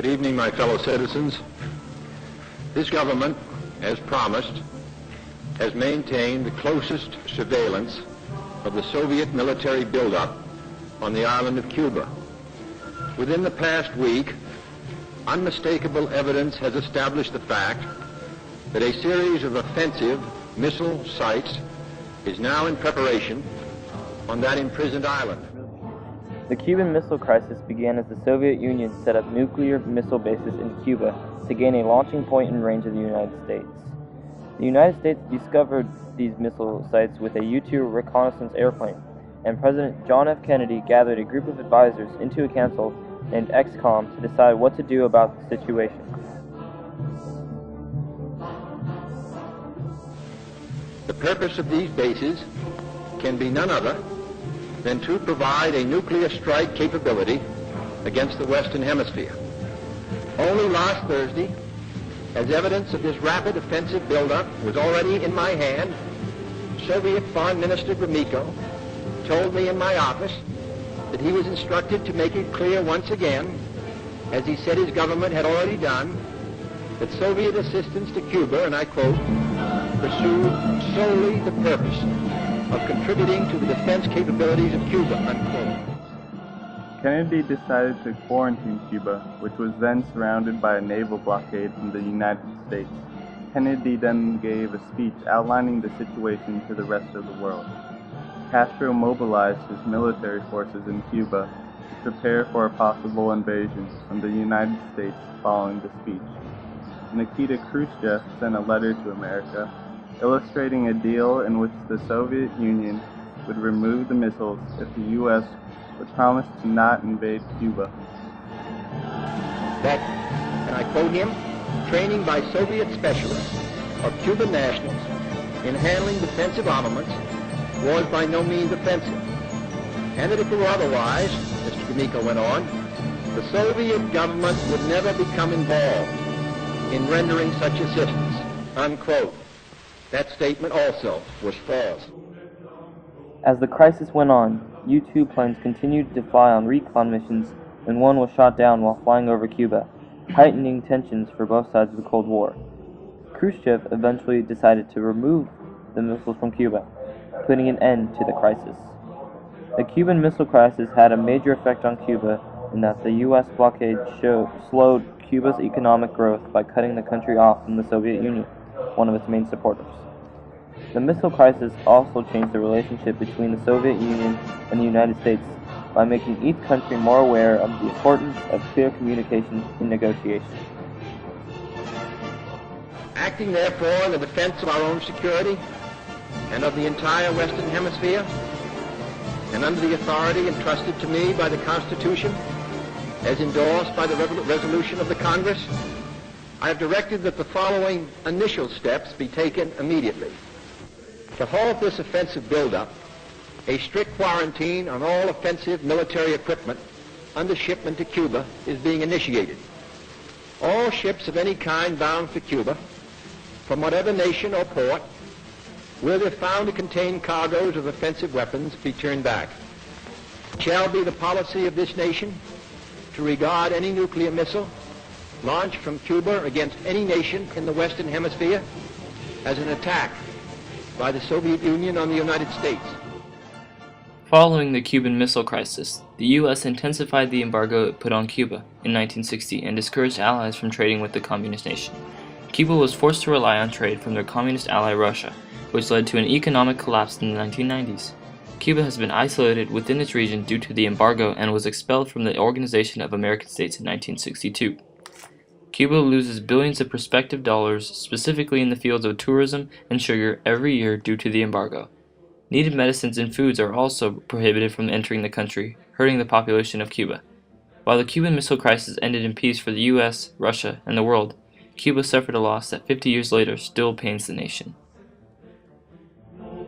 Good evening, my fellow citizens. This government, as promised, has maintained the closest surveillance of the Soviet military buildup on the island of Cuba. Within the past week, unmistakable evidence has established the fact that a series of offensive missile sites is now in preparation on that imprisoned island. The Cuban Missile Crisis began as the Soviet Union set up nuclear missile bases in Cuba to gain a launching point in range of the United States. The United States discovered these missile sites with a U-2 reconnaissance airplane, and President John F. Kennedy gathered a group of advisors into a council named XCOM to decide what to do about the situation. The purpose of these bases can be none other than to provide a nuclear strike capability against the Western Hemisphere. Only last Thursday, as evidence of this rapid offensive buildup was already in my hand, Soviet Foreign Minister Gromyko told me in my office that he was instructed to make it clear once again, as he said his government had already done, that Soviet assistance to Cuba, and I quote, pursued solely the purpose of contributing to the defense capabilities of Cuba, unquote. Kennedy decided to quarantine Cuba, which was then surrounded by a naval blockade from the United States. Kennedy then gave a speech outlining the situation to the rest of the world. Castro mobilized his military forces in Cuba to prepare for a possible invasion from the United States following the speech. Nikita Khrushchev sent a letter to America illustrating a deal in which the Soviet Union would remove the missiles if the U.S. would promise to not invade Cuba. That, and I quote him, training by Soviet specialists of Cuban nationals in handling defensive armaments was by no means offensive. And that if it were otherwise, Mr. Gromyko went on, the Soviet government would never become involved in rendering such assistance, unquote. That statement also was false. As the crisis went on, U-2 planes continued to fly on recon missions when one was shot down while flying over Cuba, heightening tensions for both sides of the Cold War. Khrushchev eventually decided to remove the missiles from Cuba, putting an end to the crisis. The Cuban Missile Crisis had a major effect on Cuba in that the U.S. blockade slowed Cuba's economic growth by cutting the country off from the Soviet Union, one of its main supporters. The missile crisis also changed the relationship between the Soviet Union and the United States by making each country more aware of the importance of clear communication in negotiations. Acting therefore in the defense of our own security and of the entire Western Hemisphere, and under the authority entrusted to me by the Constitution, as endorsed by the resolution of the Congress, I have directed that the following initial steps be taken immediately. To halt this offensive buildup, a strict quarantine on all offensive military equipment under shipment to Cuba is being initiated. All ships of any kind bound for Cuba, from whatever nation or port, will, if found to contain cargoes of offensive weapons, be turned back. It shall be the policy of this nation to regard any nuclear missile launched from Cuba against any nation in the Western Hemisphere as an attack by the Soviet Union on the United States. Following the Cuban Missile Crisis, the U.S. intensified the embargo it put on Cuba in 1960 and discouraged allies from trading with the communist nation. Cuba was forced to rely on trade from their communist ally Russia, which led to an economic collapse in the 1990s. Cuba has been isolated within its region due to the embargo and was expelled from the Organization of American States in 1962. Cuba loses billions of prospective dollars, specifically in the fields of tourism and sugar, every year due to the embargo. Needed medicines and foods are also prohibited from entering the country, hurting the population of Cuba. While the Cuban Missile Crisis ended in peace for the US, Russia, and the world, Cuba suffered a loss that 50 years later still pains the nation.